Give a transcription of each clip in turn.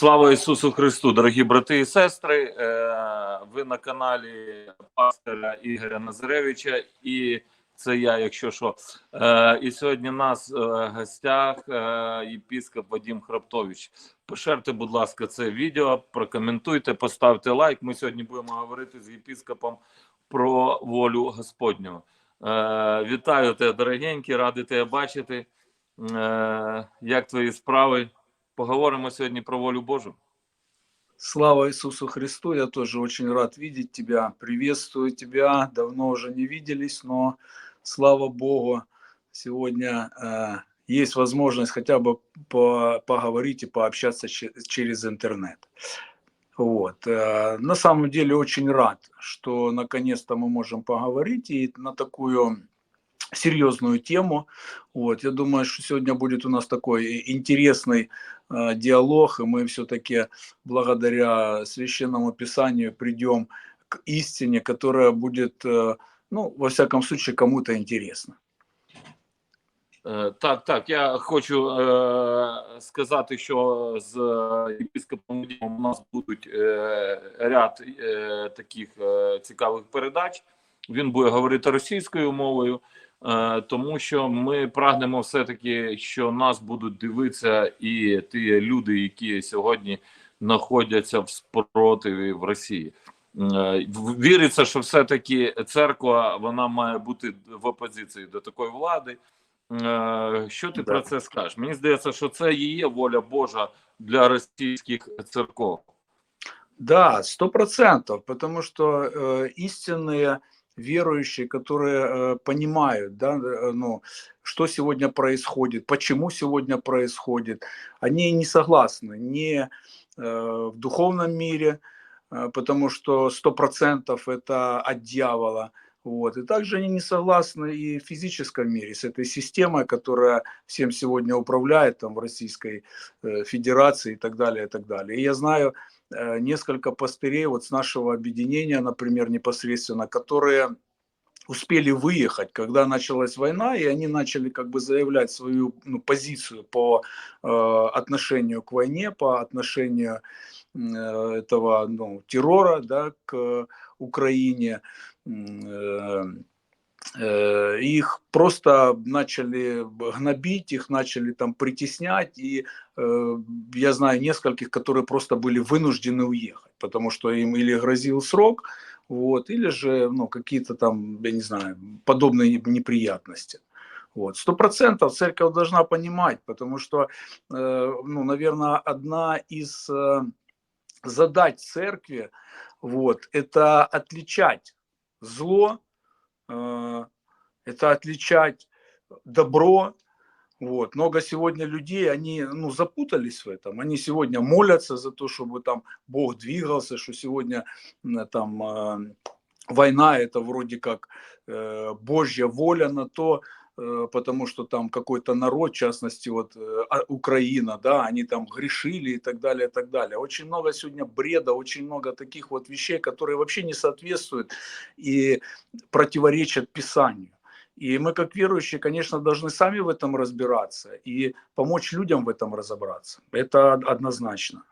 Слава Ісусу Христу, дорогі брати і сестри. Ви на каналі пастора Ігоря Назаревича, і це я, якщо що. І сьогодні у нас в гостях єпископ Вадим Храптович. Поширте, будь ласка, це відео, прокоментуйте, поставте лайк. Ми сьогодні будемо говорити з єпископом про волю Господню. Вітаю тебе, дорогенький, радий тебе бачити. Як твої справи? Поговоримо сьогодні про волю Божу. Слава Иисусу Христу, я тоже очень рад видеть тебя, приветствую тебя, давно уже не виделись, но слава Богу, сегодня есть возможность хотя бы поговорить и пообщаться через интернет. Вот. На самом деле очень рад, что наконец-то мы можем поговорить и на такую серьезную тему. Вот. Я думаю, что сегодня будет у нас такой интересный диалог, и мы все-таки благодаря Священному Писанию придем к истине, которая будет, ну, во всяком случае, кому-то интересна. Так, я хочу сказати, що з єпископом у нас будуть ряд таких цікавих передач. Він буде говорити російською мовою, тому що ми прагнемо все-таки, що нас будуть дивитися і ті люди, які сьогодні знаходяться в спротиві в Росії. Віриться, що все-таки церква, вона має бути в опозиції до такої влади. Що ти про це скажеш? Мені здається, що це і є воля Божа для російських церков. Да, 100%, потому что истинные верующие, которые понимают, да, ну, что сегодня происходит, почему сегодня происходит, они не согласны ни в духовном мире, потому что 100% это от дьявола. Вот. И также они не согласны и в физическом мире с этой системой, которая всем сегодня управляет там, в Российской Федерации и так далее, и так далее. И я знаю несколько пастырей вот с нашего объединения, например, непосредственно, которые успели выехать, когда началась война, и они начали как бы заявлять свою позицию по отношению к войне, по отношению этого террора, да, к Украине. Их просто начали гнобить, их начали там притеснять, и я знаю нескольких, которые просто были вынуждены уехать, потому что им или грозил срок, вот, или же какие-то там, я не знаю, подобные неприятности. Вот. 100% церковь должна понимать, потому что, наверное, одна из задач церкви, вот, это отличать зло, это отличать добро. Вот. Много сегодня людей, они запутались в этом. Они сегодня молятся за то, чтобы там Бог двигался, что сегодня там война это вроде как Божья воля на то, потому что там какой-то народ, в частности вот Украина, да, они там грешили и так далее, и так далее. Очень много сегодня бреда, очень много таких вот вещей, которые вообще не соответствуют и противоречат Писанию. И мы, как верующие, конечно, должны сами в этом разбираться и помочь людям в этом разобраться. Это однозначно.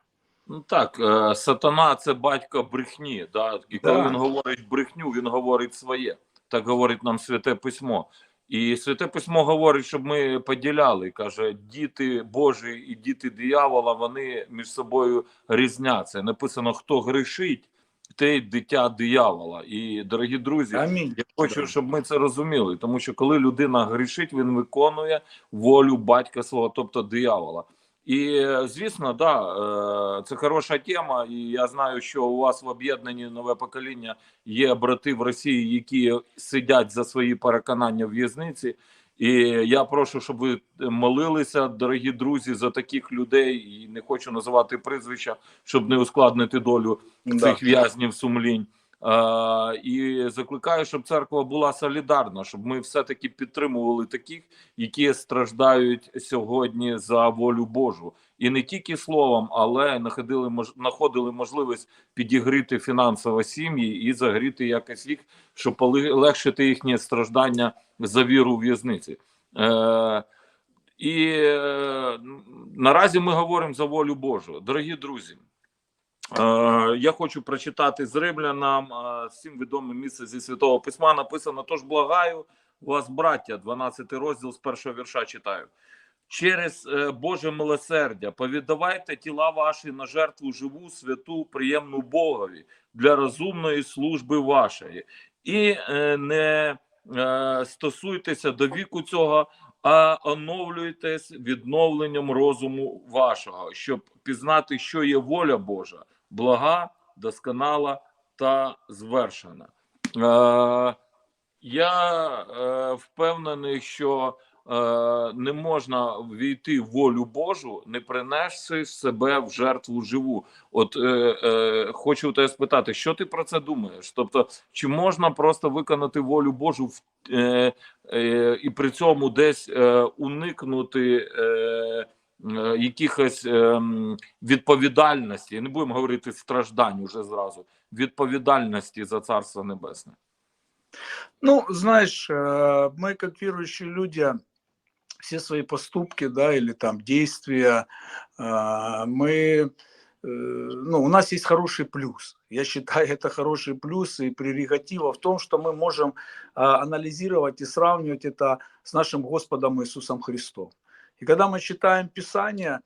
Ну так, сатана – це батько брехні. Да? І коли він говорить брехню, він говорить своє. Так говорить нам Святе Письмо. І Святе Письмо говорить, щоб ми поділяли. Каже, діти Божі і діти диявола, вони між собою різняться. Написано, хто грішить, те дитя диявола. І, дорогі друзі, я хочу, щоб ми це розуміли. Тому що коли людина грішить, він виконує волю батька свого, тобто диявола. І, звісно, да, це хороша тема, і я знаю, що у вас в об'єднанні «Нове покоління» є брати в Росії, які сидять за свої переконання в в'язниці. І я прошу, щоб ви молилися, дорогі друзі, за таких людей, і не хочу називати прізвища, щоб не ускладнити долю цих в'язнів сумлінь. І закликаю, щоб церква була солідарна, щоб ми все-таки підтримували таких, які страждають сьогодні за волю Божу. І не тільки словом, але знаходили можливість підігріти фінансово сім'ї і загріти якось їх, щоб полегшити їхнє страждання за віру в в'язниці. І наразі ми говоримо за волю Божу. Дорогі друзі, я хочу прочитати з Римлянам, всім відоме місце зі Святого Письма написано: «Тож благаю вас, браття», 12 розділ з першого вірша читаю. «Через Боже милосердя повіддавайте тіла ваші на жертву живу, святу, приємну Богові для розумної служби вашої. І не стосуйтеся до віку цього, а оновлюйтесь відновленням розуму вашого, щоб пізнати, що є воля Божа, блага, досконала та звершена». Я впевнений, що не можна війти в волю Божу, не принесши себе в жертву живу. От хочу у тебе спитати, що ти про це думаєш? Тобто, чи можна просто виконати волю Божу і при цьому десь уникнути якихось відповідальності, не будемо говорити страждань уже зразу, відповідальності за Царство Небесне? Ну, знаешь, мы как верующие люди, все свои поступки, да, или там действия, ну, у нас есть хороший плюс. Я считаю, это хороший плюс и прерогатива в том, что мы можем анализировать и сравнивать это с нашим Господом Иисусом Христом. И когда мы читаем Писание,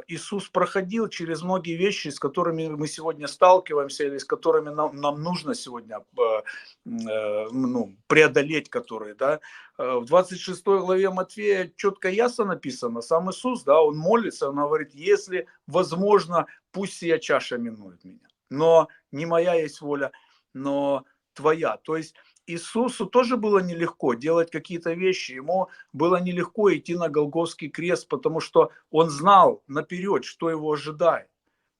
Иисус проходил через многие вещи, с которыми мы сегодня сталкиваемся, или с которыми нам нужно сегодня преодолеть, которые, да. В 26 главе Матфея четко ясно написано, сам Иисус, да, он молится, он говорит: если возможно, пусть сия чаша минует меня, но не моя есть воля, но твоя. То есть Иисусу тоже было нелегко делать какие-то вещи, ему было нелегко идти на Голгофский крест, потому что он знал наперед, что его ожидает.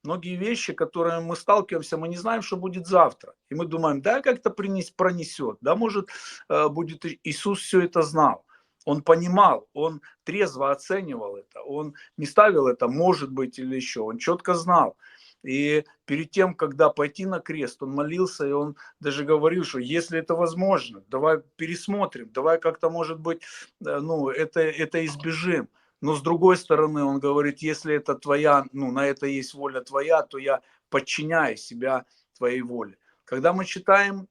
Многие вещи, которыми мы сталкиваемся, мы не знаем, что будет завтра. И мы думаем, да, как-то пронесет, да, может, будет. Иисус все это знал. Он понимал, он трезво оценивал это, он не ставил это, может быть, или еще, он четко знал. И перед тем, когда пойти на крест, он молился, и он даже говорил, что если это возможно, давай пересмотрим, давай как-то, может быть, ну, это избежим. Но с другой стороны, он говорит, если это твоя, ну, на это есть воля твоя, то я подчиняю себя твоей воле. Когда мы читаем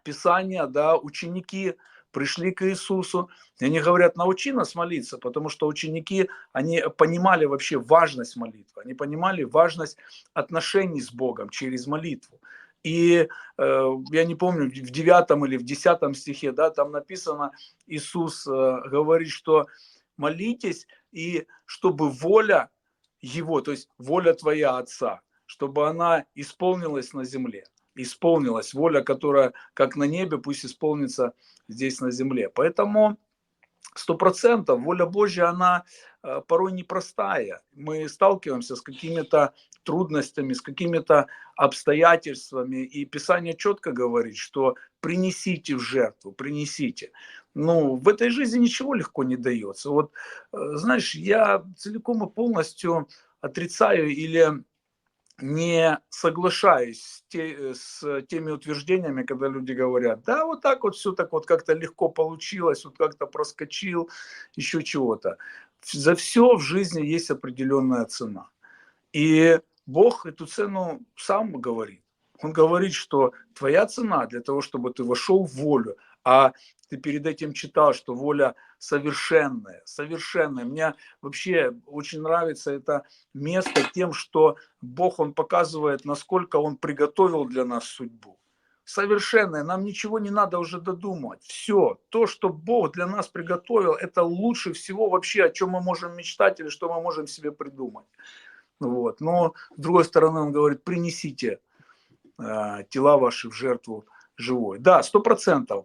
Писание, да, ученики пришли к Иисусу, и они говорят: научи нас молиться, потому что ученики, они понимали вообще важность молитвы, они понимали важность отношений с Богом через молитву. И я не помню, в 9 или в 10 стихе, да, там написано, Иисус говорит, что молитесь, и чтобы воля Его, то есть воля твоя Отца, чтобы она исполнилась на земле. Исполнилась воля, которая как на небе, пусть исполнится здесь на земле. Поэтому 100% воля Божья, она порой непростая. Мы сталкиваемся с какими-то трудностями, с какими-то обстоятельствами. И Писание четко говорит, что принесите в жертву, принесите. Ну, в этой жизни ничего легко не дается. Вот, знаешь, я целиком и полностью отрицаю или не соглашаюсь с теми утверждениями, когда люди говорят, да, вот так вот все так вот как-то легко получилось, вот как-то проскочил, еще чего-то. За все в жизни есть определенная цена. И Бог эту цену сам говорит. Он говорит, что твоя цена для того, чтобы ты вошел в волю, а ты перед этим читал, что воля совершенная, совершенная. Мне вообще очень нравится это место тем, что Бог, Он показывает, насколько Он приготовил для нас судьбу. Совершенная, нам ничего не надо уже додумывать. Все, то, что Бог для нас приготовил, это лучше всего вообще, о чем мы можем мечтать или что мы можем себе придумать. Вот. Но, с другой стороны, Он говорит, принесите тела ваши в жертву живой. Да, 100%.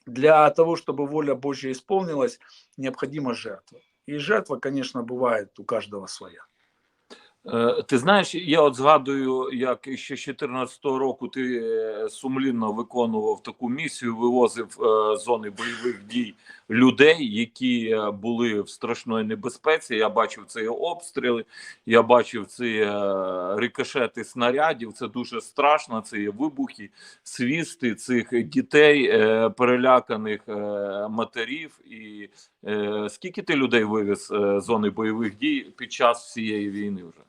Для того, чтобы воля Божья исполнилась, необходима жертва. І жертва, конечно, буває у кожного своя. Ти знаєш, я от згадую, як ще з 2014 року ти сумлінно виконував таку місію, вивозив з зони бойових дій людей, які були в страшної небезпеці. Я бачив ці обстріли, я бачив ці рикошети снарядів, це дуже страшно, це є вибухи, свісти цих дітей, переляканих матерів і Скільки ти людей вивіз з зони бойових дій під час всієї війни вже?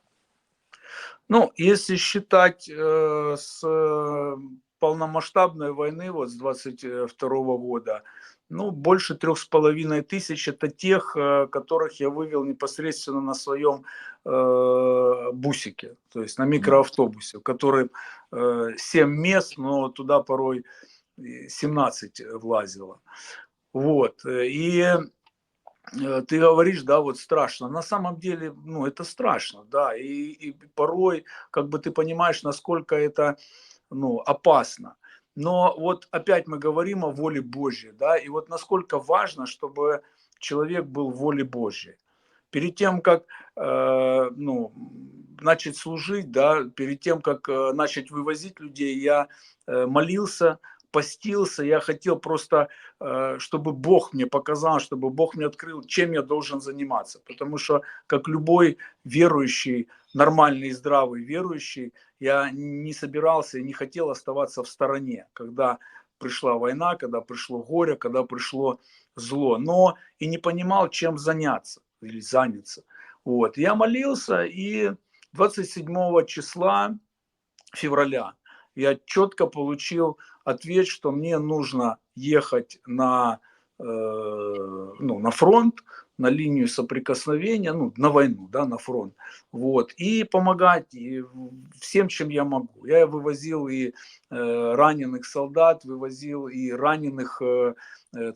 Ну, если считать с полномасштабной войны, вот с 22 года, ну, больше 3500 это тех, которых я вывел непосредственно на своем бусике, то есть на микроавтобусе, в котором 7 мест, но туда порой 17 влазило. Вот, и ты говоришь, да, вот страшно. На самом деле, ну, это страшно, да, и порой, как бы ты понимаешь, насколько это, ну, опасно. Но вот опять мы говорим о воле Божьей, да, и вот насколько важно, чтобы человек был в воле Божьей. Перед тем, как, ну, начать служить, да, перед тем, как начать вывозить людей, я молился, постился, я хотел просто, чтобы Бог мне показал, чтобы Бог мне открыл, чем я должен заниматься. Потому что, как любой верующий, нормальный и здравый верующий, я не собирался и не хотел оставаться в стороне, когда пришла война, когда пришло горе, когда пришло зло. Но и не понимал, чем заняться или заняться. Вот. Я молился, и 27 числа февраля я четко получил ответ, что мне нужно ехать ну, на фронт, на линию соприкосновения, ну, на войну, да, на фронт, вот, и помогать и всем, чем я могу. Я вывозил и раненых солдат, вывозил и раненых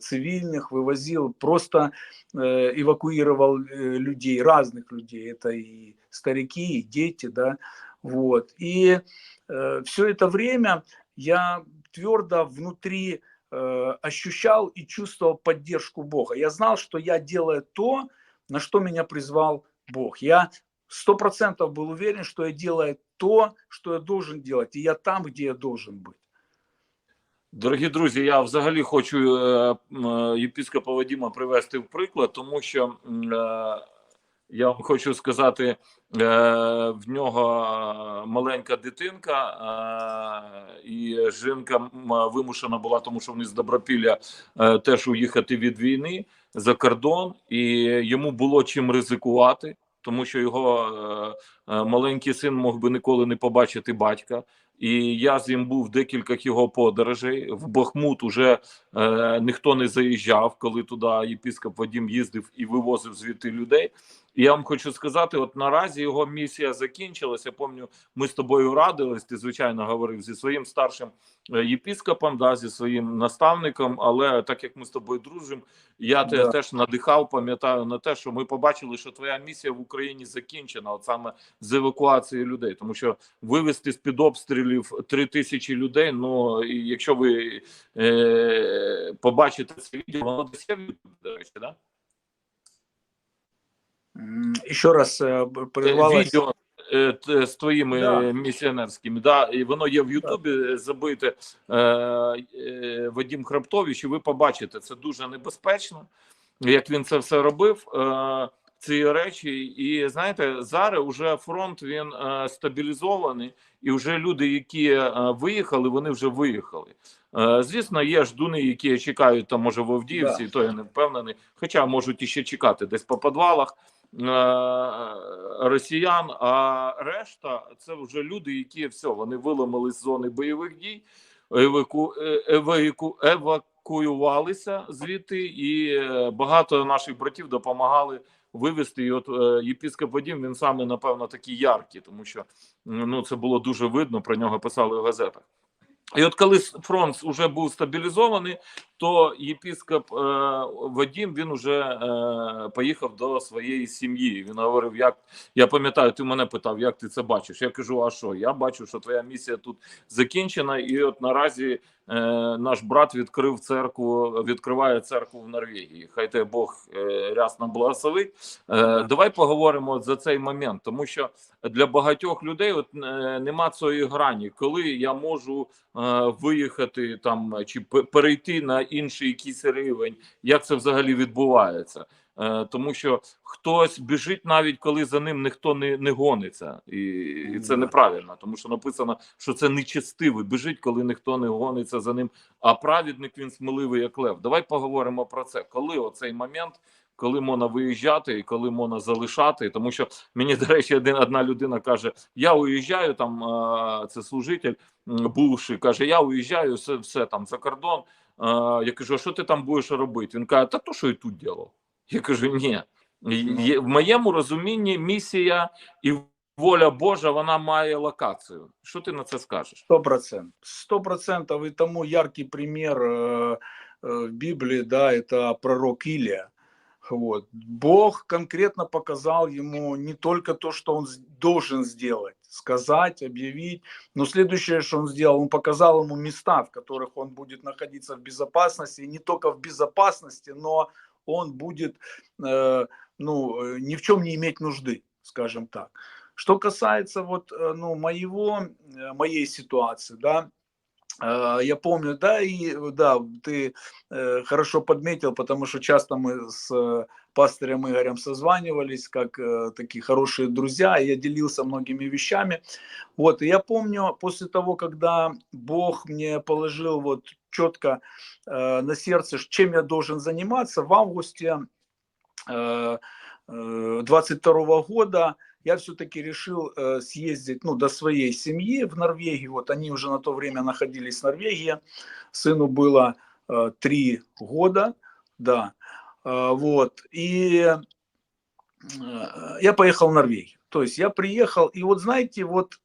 цивильных, вывозил, просто эвакуировал людей, разных людей, это и старики, и дети, да, вот, и все это время я твердо внутри ощущал и чувствовал поддержку Бога. Я знал, что я делаю то, на что меня призвал Бог. Я 100% был уверен, что я делаю то, что я должен делать, и я там, где я должен быть. Дорогі друзі, я взагалі хочу єпископа Вадима привести в приклад, тому що я вам хочу сказати, в нього маленька дитинка, і жінка вимушена була, тому що вони з Добропілля теж уїхати від війни за кордон, і йому було чим ризикувати, тому що його маленький син мог би ніколи не побачити батька. І я з ним був в декількох його подорожей. В Бахмут уже ніхто не заїжджав, коли туди єпископ Вадим їздив і вивозив звідти людей. І я вам хочу сказати, от наразі його місія закінчилася. Я пам'ятаю, ми з тобою радились, ти, звичайно, говорив зі своїм старшим єпископом, да, зі своїм наставником, але так як ми з тобою дружимо, я тебе теж надихав, пам'ятаю, на те, що ми побачили, що твоя місія в Україні закінчена, от саме з евакуації людей, тому що вивезти з-під обстрілів 3000 людей, ну, і якщо ви побачите це відео, воно десь є, до речі, да? Еще раз прервалось. Відео з твоїми місіонерськими, да, і воно є в Ютубі, забите Вадим Храптович, і ви побачите, це дуже небезпечно, як він це все робив, ці речі. І знаєте, зараз вже фронт, він стабілізований, і вже люди, які виїхали, вони вже виїхали. Звісно, є ждуни, які чекають там, може, в Авдіївці, то я не впевнений, хоча можуть іще чекати десь по підвалах росіян, а решта це вже люди, які все, вони виломились з зони бойових дій, евакуювалися звідти, і багато наших братів допомагали вивезти. І от єпископ Вадим, він саме, напевно, такий яркий, тому що ну, це було дуже видно, про нього писали в газетах. І от коли фронт вже був стабілізований, то єпископ Вадим, він вже поїхав до своєї сім'ї. Він говорив, як, я пам'ятаю, ти мене питав, як ти це бачиш? Я кажу, а що? Я бачу, що твоя місія тут закінчена, і от наразі наш брат відкрив церкву, відкриває церкву в Норвегії. Хай тебе Бог рясно благословить. Давай поговоримо за цей момент, тому що для багатьох людей от нема цієї грані, коли я можу виїхати там чи перейти на інший якийсь рівень, як це взагалі відбувається. тому що хтось біжить навіть коли за ним ніхто не гониться, і це Да. неправильно, тому що написано, що це нечестивий біжить, коли ніхто не гониться за ним, а праведник він сміливий як лев. Давай поговоримо про це, коли оцей момент, коли можна виїжджати і коли можна залишати, тому що мені, до речі, одна людина каже, я уїжджаю, там, це служитель бувший, каже, я уїжджаю, все там за кордон. Я кажу, а що ти там будеш робити? Він каже, та то, що і тут діло. Я кажу, ні. В моєму розумінні місія і воля Божа, вона має локацію. Що ти на це скажеш? 100%. 100%. И тому яркий пример в Библии, да, это пророк Илия. Вот. Бог конкретно показал ему не только то, что он должен сделать, сказать, объявить, но следующее, что он сделал, он показал ему места, в которых он будет находиться в безопасности, и не только в безопасности, но он будет ни в чем не иметь нужды, скажем так. Что касается вот, моей ситуации, да, я помню, да, и да, ты хорошо подметил, потому что часто мы с пастырем Игорем созванивались, как такие хорошие друзья, и я делился многими вещами. Вот, и я помню, после того, когда Бог мне положил вот четко на сердце, чем я должен заниматься, в августе 22 года я все-таки решил съездить до своей семьи в Норвегию. Вот они уже на то время находились в Норвегии. Сыну было 3 года, да. Вот. И я поехал в Норвегию. То есть я приехал, и вот знаете, вот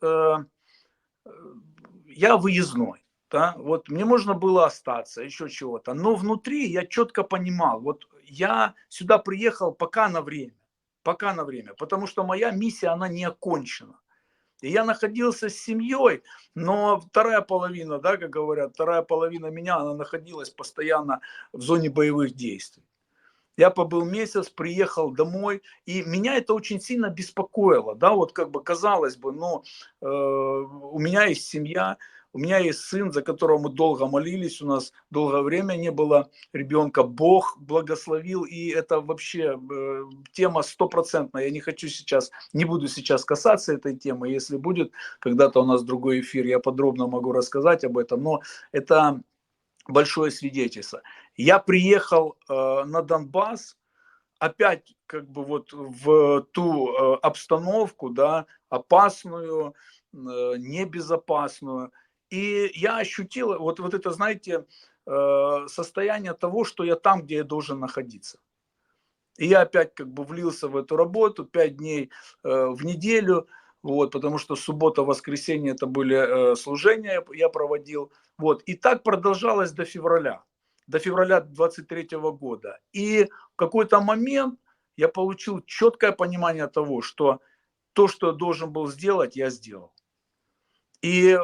я выездной. Да? Вот мне можно было остаться, еще чего-то. Но внутри я четко понимал, вот я сюда приехал пока на время. Пока на время. Потому что моя миссия, она не окончена. И я находился с семьей, но вторая половина, да, как говорят, вторая половина меня, она находилась постоянно в зоне боевых действий. Я побыл месяц, приехал домой, и меня это очень сильно беспокоило, да, вот как бы казалось бы, у меня есть семья, у меня есть сын, за которого мы долго молились, у нас долгое время не было ребенка, Бог благословил, и это вообще тема 100%. Я не буду сейчас касаться этой темы, если будет когда-то у нас другой эфир, я подробно могу рассказать об этом, но это большое свидетельство. Я приехал на Донбасс, опять как бы вот в ту обстановку, да, опасную, небезопасную. И я ощутил вот это, знаете, состояние того, что я там, где я должен находиться. И я опять как бы влился в эту работу 5 дней в неделю, вот, потому что суббота, воскресенье это были служения, я проводил. Вот, и так продолжалось до февраля 23 года. И в какой-то момент я получил четкое понимание того, что то, что я должен был сделать, я сделал. И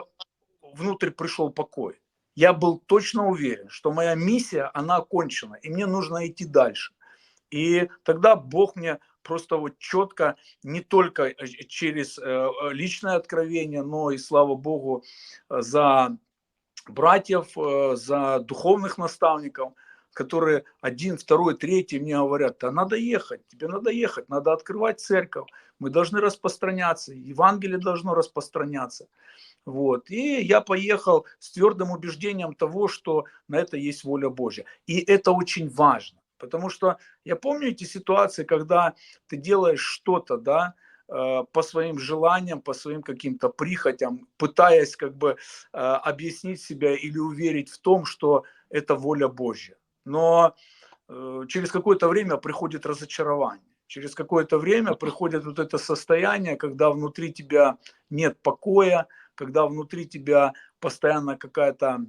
внутрь пришел покой. Я был точно уверен, что моя миссия, она окончена, и мне нужно идти дальше. И тогда Бог мне просто вот четко, не только через личное откровение, но и, слава Богу, за братьев, за духовных наставников, которые 1, 2, 3 мне говорят, да надо ехать, тебе надо ехать, надо открывать церковь, мы должны распространяться, Евангелие должно распространяться. Вот. И я поехал с твердым убеждением того, что на это есть воля Божья. И это очень важно. Потому что я помню эти ситуации, когда ты делаешь что-то, да, по своим желаниям, по своим каким-то прихотям, пытаясь как бы объяснить себя или уверить в том, что это воля Божья. Но через какое-то время приходит разочарование. Через какое-то время приходит вот это состояние, когда внутри тебя нет покоя, когда внутри тебя постоянно какая-то,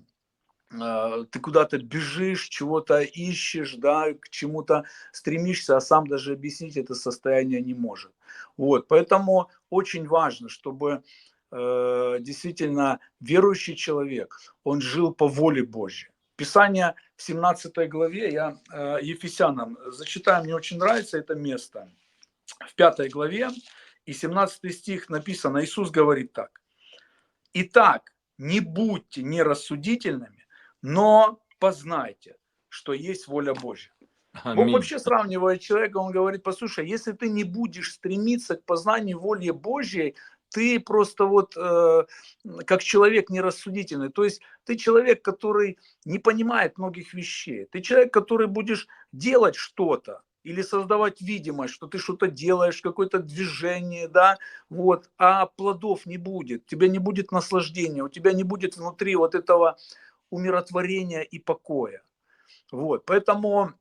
ты куда-то бежишь, чего-то ищешь, да, к чему-то стремишься, а сам даже объяснить это состояние не может. Вот, поэтому очень важно, чтобы действительно верующий человек, он жил по воле Божьей. Писание в 17 главе, я Ефесянам зачитаю, мне очень нравится это место. В 5 главе и 17 стих написано, Иисус говорит так. «Итак, не будьте нерассудительными, но познайте, что есть воля Божья». Бог Амінь. вообще сравнивает человека, он говорит, послушай, если ты не будешь стремиться к познанию воли Божьей, ты просто вот как человек нерассудительный. То есть ты человек, который не понимает многих вещей. Ты человек, который будешь делать что-то или создавать видимость, что ты что-то делаешь, какое-то движение, да, вот, а плодов не будет, у тебя не будет наслаждения, у тебя не будет внутри вот этого умиротворения и покоя. Вот, поэтому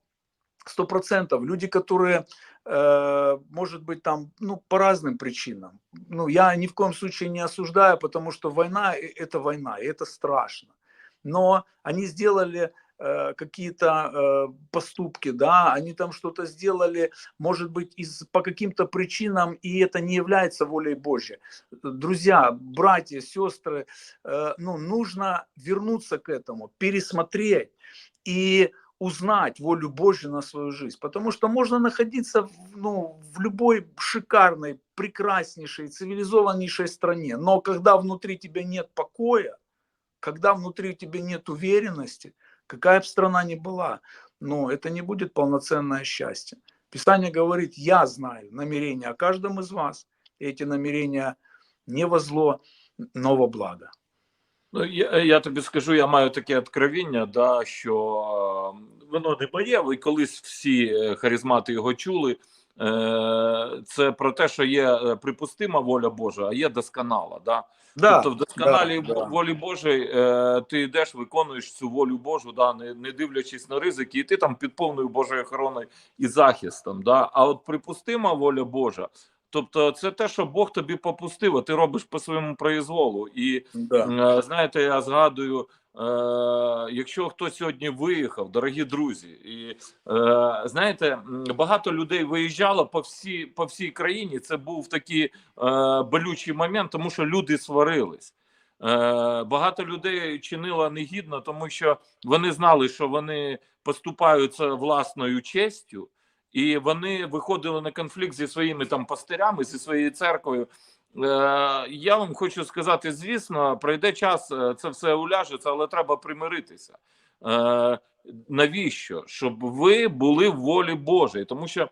100% люди, которые, может быть, там, ну, по разным причинам. Ну, я ни в коем случае не осуждаю, потому что война – это война, и это страшно. Но они сделали какие-то поступки, да, они там что-то сделали, может быть, по каким-то причинам, и это не является волей Божьей. Друзья, братья, сестры, ну, нужно вернуться к этому, пересмотреть и узнать волю Божью на свою жизнь. Потому что можно находиться в любой шикарной, прекраснейшей, цивилизованнейшей стране, но когда внутри тебя нет покоя, когда внутри тебя нет уверенности, какая бы страна ни была, но это не будет полноценное счастье. Писание говорит, я знаю намерения о каждом из вас, и эти намерения не во зло, но во благо. Ну, я тобі скажу, я маю таке откровення, да, що воно не моє, і колись всі харизмати його чули. Це про те, що є припустима воля Божа, а є досконала. Да? Да, Тобто в да, досконалій да. волі Божій ти йдеш, виконуєш цю волю Божу, да, не дивлячись на ризики, і ти там під повною Божою охороною і захистом. Да? А от припустима воля Божа, тобто це те, що Бог тобі попустив, а ти робиш по своєму произволу. І Да. знаєте, я згадую, якщо хтось сьогодні виїхав, дорогі друзі, і знаєте, багато людей виїжджало по всій країні. Це був такий болючий момент, тому що люди сварились. Багато людей чинило негідно, тому що вони знали, що вони поступаються власною честю, і вони виходили на конфлікт зі своїми там пастирями, зі своєю церквою. Я вам хочу сказати, звісно, пройде час, це все уляжеться, але треба примиритися. Навіщо? Щоб ви були в волі Божій. Тому що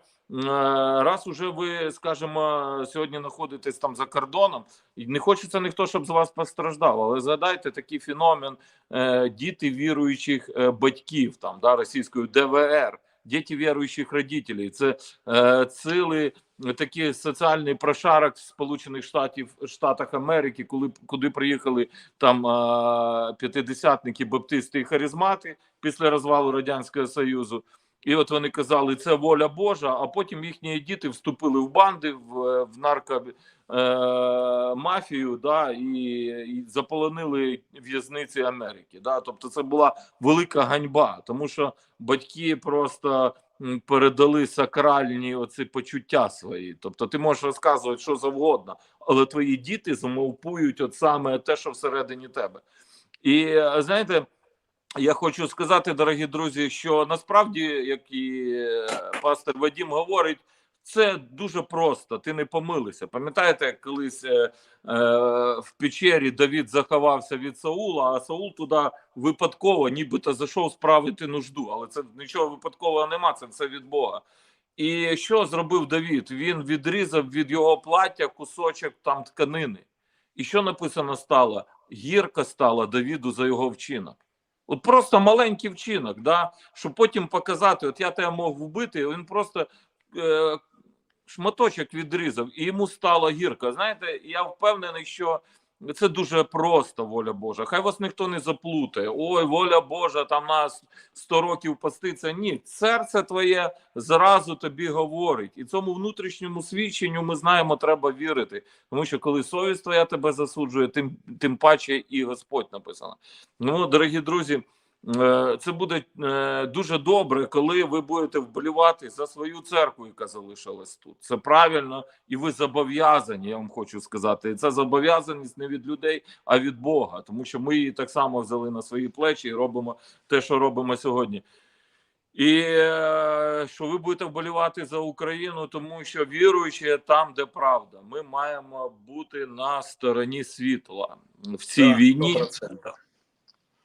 раз уже ви, скажімо, сьогодні знаходитесь там за кордоном, і не хочеться ніхто, щоб з вас постраждав, але згадайте такий феномен діти віруючих батьків, там, да, російською ДВР, діти віруючих родителей. Це цілий такий соціальний прошарок в Сполучених Штатах Америки, куди приїхали там п'ятидесятники, баптисти і харизмати після розвалу Радянського Союзу. І от вони казали, це воля Божа, а потім їхні діти вступили в банди, в наркомафію, да, і заполонили в'язниці Америки. Да. Тобто це була велика ганьба, тому що батьки просто передали сакральні оці почуття свої. Тобто ти можеш розказувати що завгодно, але твої діти замовпують от саме те, що всередині тебе. І знаєте, я хочу сказати, дорогі друзі, що насправді, як і пастор Вадим говорить, це дуже просто, ти не помилився. Пам'ятаєте, як колись в печері Давид заховався від Саула, а Саул туди випадково, нібито зайшов справити нужду. Але це нічого випадкового нема, це все від Бога. І що зробив Давид? Він відрізав від його плаття кусочок там тканини. І що написано стало? Гірко стало Давиду за його вчинок. От просто маленький вчинок, да? Щоб потім показати, от я тебе мог вбити, він просто шматочок відрізав, і йому стало гірко. Знаєте, я впевнений, що це дуже просто воля Божа. Хай вас ніхто не заплутає. Ой, воля Божа, там нас 100 років поститься. Ні, серце твоє зразу тобі говорить. І цьому внутрішньому свідченню ми знаємо, треба вірити. Тому що коли совість твоя тебе засуджує, тим паче і Господь написано. Ну, дорогі друзі, це буде дуже добре, коли ви будете вболівати за свою церкву, яка залишилась тут. Це правильно, і ви зобов'язані, я вам хочу сказати. І це зобов'язаність не від людей, а від Бога. Тому що ми її так само взяли на свої плечі і робимо те, що робимо сьогодні. І що ви будете вболівати за Україну, тому що віруючи там, де правда. Ми маємо бути на стороні світла в цій війні. 100%.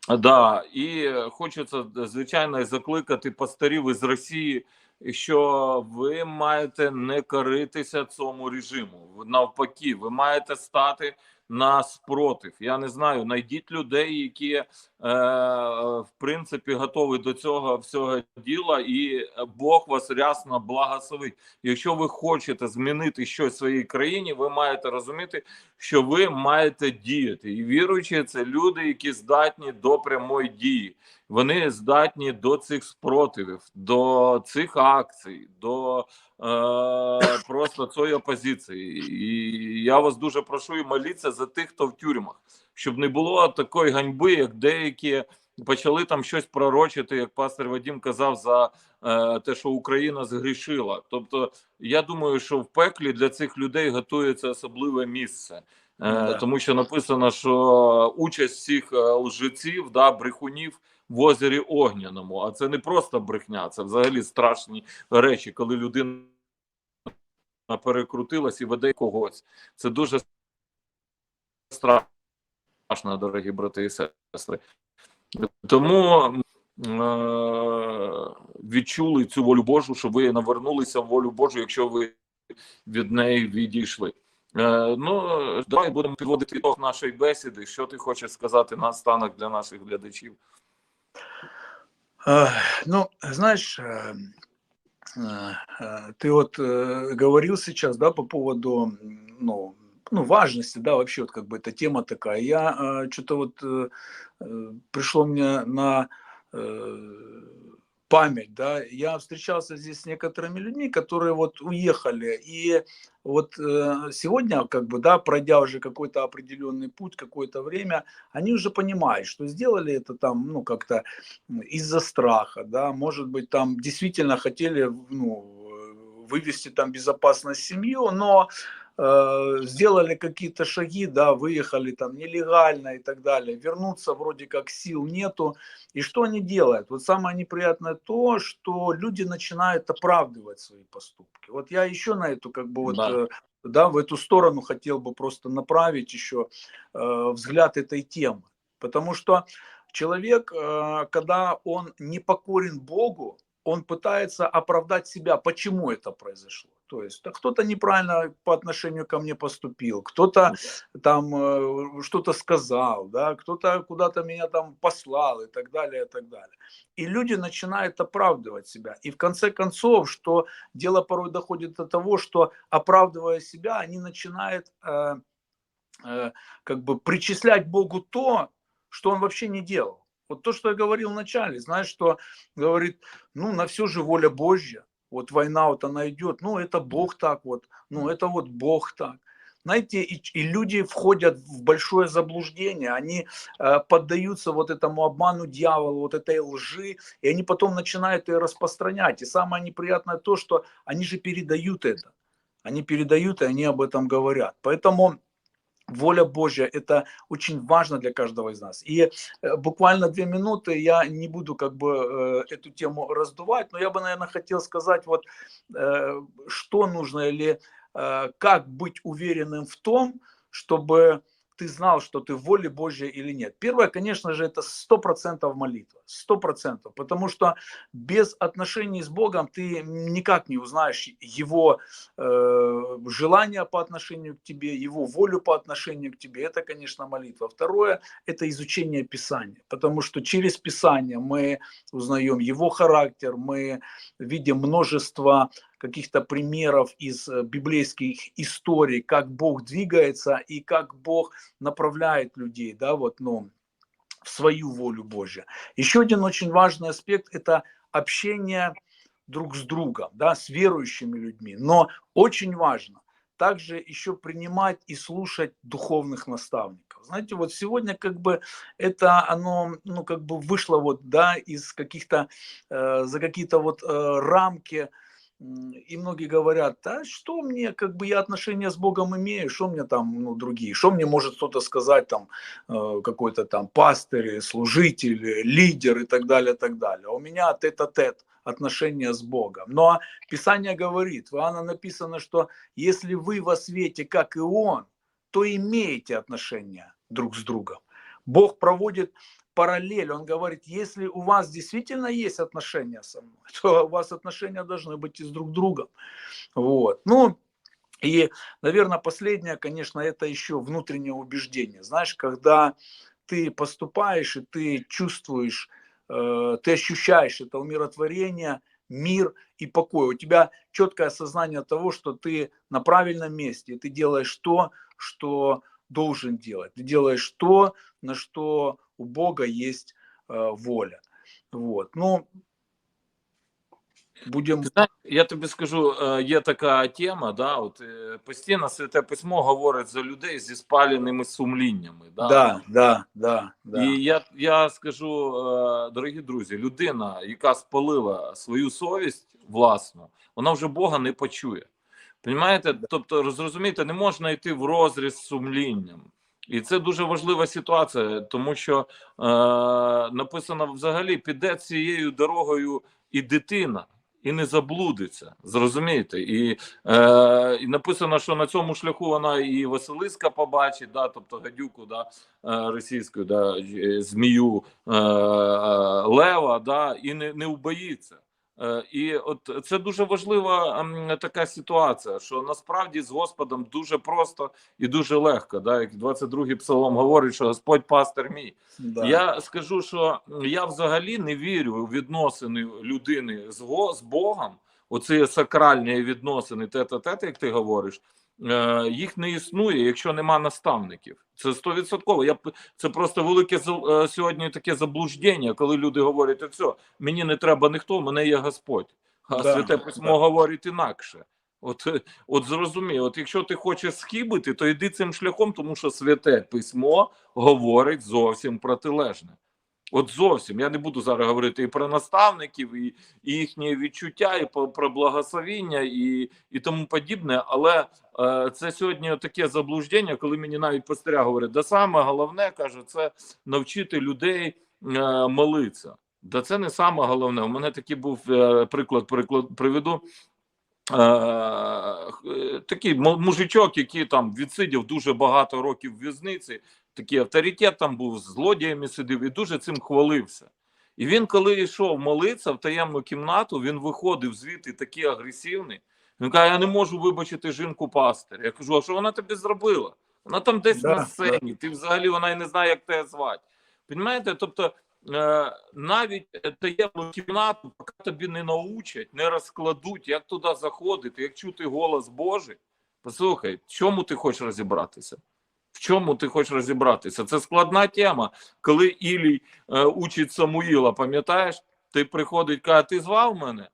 Да, і хочеться, звичайно, закликати пастирів із Росії, що ви маєте не коритися цьому режиму. Навпаки, ви маєте стати на спротив. Я не знаю, знайдіть людей, які в принципі готові до цього всього діла, і Бог вас рясно благословить. Якщо ви хочете змінити щось в своїй країні, ви маєте розуміти, що ви маєте діяти. І віруючі, це люди, які здатні до прямої дії. Вони здатні до цих спротивів, до цих акцій, до просто цієї опозиції. І я вас дуже прошу і моліться за тих, хто в тюрмах, щоб не було такої ганьби, як деякі почали там щось пророчити, як пастор Вадим казав, за те, що Україна згрішила. Тобто, я думаю, що в пеклі для цих людей готується особливе місце. Тому що написано, що участь всіх лжеців, да, брехунів в озері Огняному. А це не просто брехня, це взагалі страшні речі, коли людина перекрутилась і веде когось. Це дуже страшно, дорогі брати і сестри. Тому відчули цю волю Божу, що ви навернулися в волю Божу, якщо ви від неї відійшли. Ну, давай будемо підводити ітог нашої бесіди. Що ти хочеш сказати на останок для наших глядачів? Ну, знаешь, ты вот говорил сейчас, да, по поводу, ну, важности, да, вообще вот как бы эта тема такая. Я что-то вот пришло мне на память, да, я встречался здесь с некоторыми людьми, которые вот уехали, и вот сегодня, как бы, да, пройдя уже какой-то определенный путь, какое-то время, они уже понимают, что сделали это там, ну, как-то из-за страха, да, может быть, там действительно хотели, ну, вывести там безопасность семью, но сделали какие-то шаги, да, выехали там нелегально и так далее, вернуться вроде как сил нету. И что они делают? Вот самое неприятное то, что люди начинают оправдывать свои поступки. Вот я еще на эту, как бы, вот, Да. да, в эту сторону хотел бы просто направить еще взгляд этой темы. Потому что человек, когда он не покорен Богу, он пытается оправдать себя, почему это произошло. То есть кто-то неправильно по отношению ко мне поступил, кто-то там что-то сказал, да, кто-то куда-то меня там послал и так далее, и так далее. И люди начинают оправдывать себя. И в конце концов, что дело порой доходит до того, что оправдывая себя, они начинают как бы причислять Богу то, что он вообще не делал. Вот то, что я говорил в начале, знаешь, что говорит, ну, на все же воля Божья, вот война вот она идет, ну, это Бог так вот, ну, это вот Бог так. Знаете, и люди входят в большое заблуждение, они поддаются вот этому обману дьявола, вот этой лжи, и они потом начинают ее распространять. И самое неприятное то, что они же передают это. Они передают, и они об этом говорят. Поэтому воля Божья – это очень важно для каждого из нас. И буквально 2 минуты, я не буду как бы эту тему раздувать, но я бы, наверное, хотел сказать, вот что нужно или как быть уверенным в том, чтобы ты знал, что ты в воле Божьей или нет. Первое, конечно же, это 100% молитва, 100%, потому что без отношений с Богом ты никак не узнаешь Его желание по отношению к тебе, Его волю по отношению к тебе. Это, конечно, молитва. Второе, это изучение Писания, потому что через Писание мы узнаем Его характер, мы видим множество каких-то примеров из библейских историй, как Бог двигается и как Бог направляет людей, да, вот, ну, в свою волю Божью. Еще один очень важный аспект – это общение друг с другом, да, с верующими людьми. Но очень важно также еще принимать и слушать духовных наставников. Знаете, вот сегодня как бы это оно, ну, как бы вышло вот, да, из каких-то, за какие-то вот рамки. И многие говорят, а что мне, как бы я отношения с Богом имею, что мне там, ну, другие, что мне может кто-то сказать там, какой-то там пастырь, служитель, лидер и так далее, так далее. А у меня тет-а-тет отношения с Богом. Но Писание говорит, в Иоанна написано, что если вы во свете, как и Он, то имеете отношения друг с другом. Бог проводит параллель, он говорит, если у вас действительно есть отношения со мной, то у вас отношения должны быть и с друг другом. Вот. Ну, и, наверное, последнее, конечно, это еще внутреннее убеждение. Знаешь, когда ты поступаешь и ты чувствуешь, ты ощущаешь это умиротворение, мир и покой. У тебя четкое осознание того, что ты на правильном месте, и ты делаешь то, что должен делать. Ты делаешь то, на что у Бога есть воля. Вот. Ну, будем... Ти знаєш, я тобі скажу, є така тема, да, от постійно Святе Письмо говорить за людей зі спаленими сумліннями. Да? Да, да, да, да. І я скажу, дорогі друзі, людина, яка спалила свою совість власну, вона вже Бога не почує. Понімаєте? Тобто, зрозумієте, не можна йти в розріз з сумлінням. І це дуже важлива ситуація, тому що написано взагалі, піде цією дорогою і дитина, і не заблудиться, зрозумієте? І написано, що на цьому шляху вона і Василиска побачить, да, тобто гадюку, да, російську, да, змію, лева, да, і не убоїться. І от це дуже важлива така ситуація, що насправді з Господом дуже просто і дуже легко. Да? Як 22-й псалом говорить, що Господь пастир мій. Да. Я скажу, що я взагалі не вірю у відносини людини з Богом, оці сакральні відносини, тет-а-тет, як ти говориш, їх не існує, якщо нема наставників. Це 100%. Це просто велике сьогодні таке заблуждення, коли люди говорять, все, мені не треба ніхто, в мене є Господь. А да, Святе Письмо говорить інакше. От зрозумій, от якщо ти хочеш схибити, то йди цим шляхом, тому що Святе Письмо говорить зовсім протилежне. От зовсім, я не буду зараз говорити і про наставників, і їхні відчуття, і про благословіння, і тому подібне, але це сьогодні таке заблуждення, коли мені навіть пастиря говорять, да саме головне, каже, це навчити людей молитися. Да це не саме головне. У мене такий був приклад приведу. Такий мужичок, який там відсидів дуже багато років в в'язниці, такий авторитет там був, з злодіями сидів і дуже цим хвалився. І він, коли йшов молитися в таємну кімнату, він виходив звідти такий агресивний. Він каже, я не можу вибачити жінку пастиря. Я кажу, а що вона тобі зробила? Вона там десь на сцені, ти взагалі вона і не знає, як тебе звати. Понімаєте? Тобто, навіть таємну кімнату, поки тобі не научать, не розкладуть, як туди заходити, як чути голос Божий. Послухай, в чому ти хочеш розібратися? В чому ти хочеш розібратися? Це складна тема. Коли Ілій учить Самуїла, пам'ятаєш, ти приходить, каже, ти звав мене?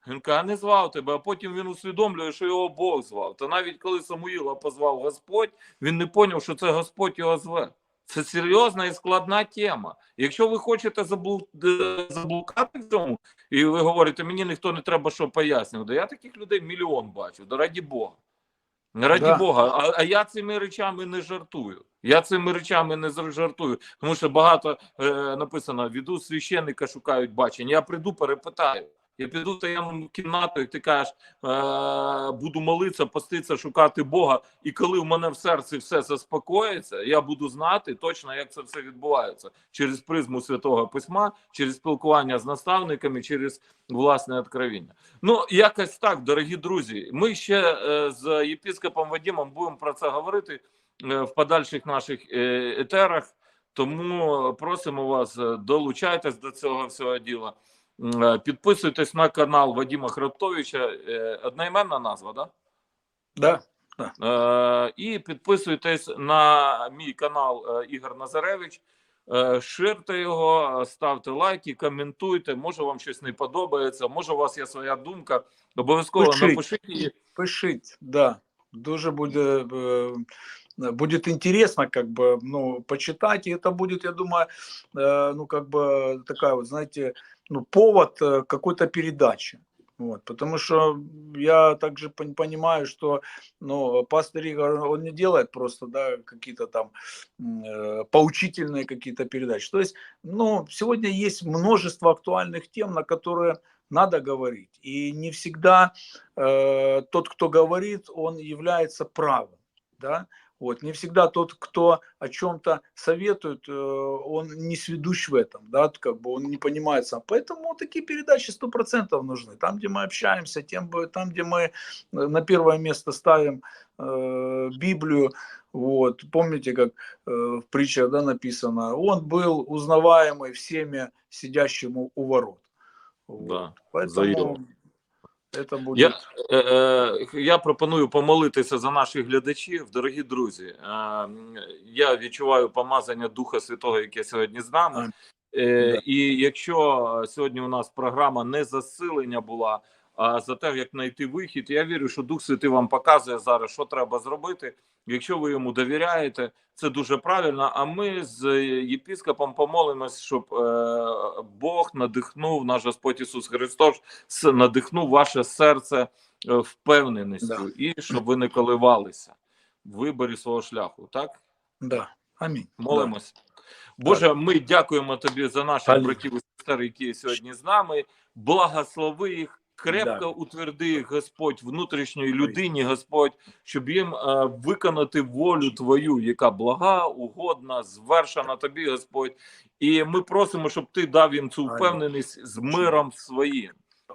Він каже, не звав тебе, а потім він усвідомлює, що його Бог звав. Та навіть коли Самуїла позвав Господь, він не зрозумів, що це Господь його зве. Це серйозна і складна тема. Якщо ви хочете заблукати в цьому, і ви говорите, мені ніхто не треба що пояснювати, я таких людей мільйон бачу, да раді Бога. Раді Бога, а я цими речами не жартую. Я цими речами не жартую, тому що багато написано, веду священника, шукають бачення. Я прийду, перепитаю. Я піду в таємну кімнату, і ти кажеш, буду молитися, поститися, шукати Бога. І коли в мене в серці все заспокоїться, я буду знати точно, як це все відбувається. Через призму Святого Письма, через спілкування з наставниками, через власне откровення. Ну, якось так, дорогі друзі. Ми ще з єпископом Вадимом будемо про це говорити в подальших наших етерах. Тому просимо вас, долучайтесь до цього всього діла. Підписуйтесь на канал Вадима Хребтовича, одноіменна назва, да? Да. І підписуйтесь на мій канал Ігор Назаревич, ширте його, ставте лайки, коментуйте, може вам щось не подобається, може у вас є своя думка, обов'язково напишіть її. Пишіть, да, дуже будет интересно, как бы, ну, почитать, и это будет, я думаю, ну, как бы, такая вот, знаете, ну, повод какой-то передачи. Вот, потому что я также понимаю, что, ну, пастор Игорь, он не делает просто, да, какие-то там поучительные какие-то передачи. То есть, ну, сегодня есть множество актуальных тем, на которые надо говорить. И не всегда тот, кто говорит, он является правым, да. Вот. Не всегда тот, кто о чем-то советует, он не сведущ в этом, да, как бы он не понимает сам. Поэтому такие передачи 100% нужны. Там, где мы общаемся, там, где мы на первое место ставим Библию. Вот. Помните, как в притчах, да, написано, он был узнаваемый всеми сидящему у ворот. Вот. Да, Поэтому это Я, будет... я пропоную помолитися за наших глядачів, дорогі друзі. Я відчуваю помазання Духа Святого, яке сьогодні з нами. Да. І якщо сьогодні у нас програма не засилення була, а за те, як знайти вихід, я вірю, що Дух Святий вам показує зараз, що треба зробити. Якщо ви йому довіряєте, це дуже правильно. А ми з єпископом помолимось, щоб Бог надихнув, наш Господь Ісус Христос, надихнув ваше серце впевненістю, і щоб ви не коливалися в виборі свого шляху. Так? Да. Амінь. Молимось. Боже, ми дякуємо тобі за наших Амінь. братів і сестер, які сьогодні з нами. Благослови їх, крепко утверди їх, Господь, внутрішньої людині, Господь, щоб їм виконати волю Твою, яка блага, угодна, звершена тобі, Господь. І ми просимо, щоб ти дав їм цю впевненість з миром своїм.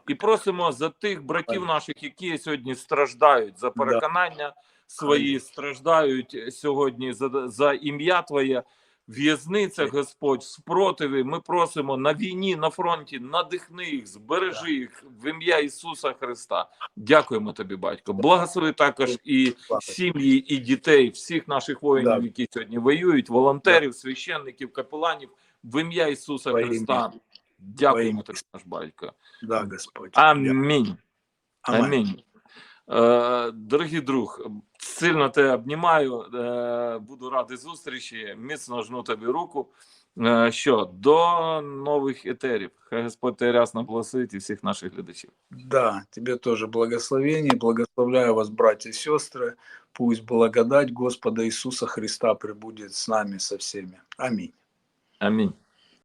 І просимо за тих братів наших, які сьогодні страждають за переконання свої, страждають сьогодні за ім'я Твоє, в'язницях, Господь, в спротиві. Ми просимо на війні, на фронті, надихни їх, збережи їх в ім'я Ісуса Христа. Дякуємо тобі, батько. Благослови також і сім'ї, і дітей, всіх наших воїнів, які сьогодні воюють, волонтерів, священників, капеланів, в ім'я Ісуса Христа. Дякуємо тобі, наш батько. Да, Господь. Амінь. Амінь. Дорогий друг, сильно тебе обнімаю, буду радий зустрічі, міцно жну тобі руку. Що, до нових етерів. Хай Господь тебе рясно благословить і всіх наших глядачів. Да, тебе тоже благословение, благословляю вас, братья и сестры, пусть благодать Господа Иисуса Христа пребудет с нами, со всеми. Аминь. Амінь.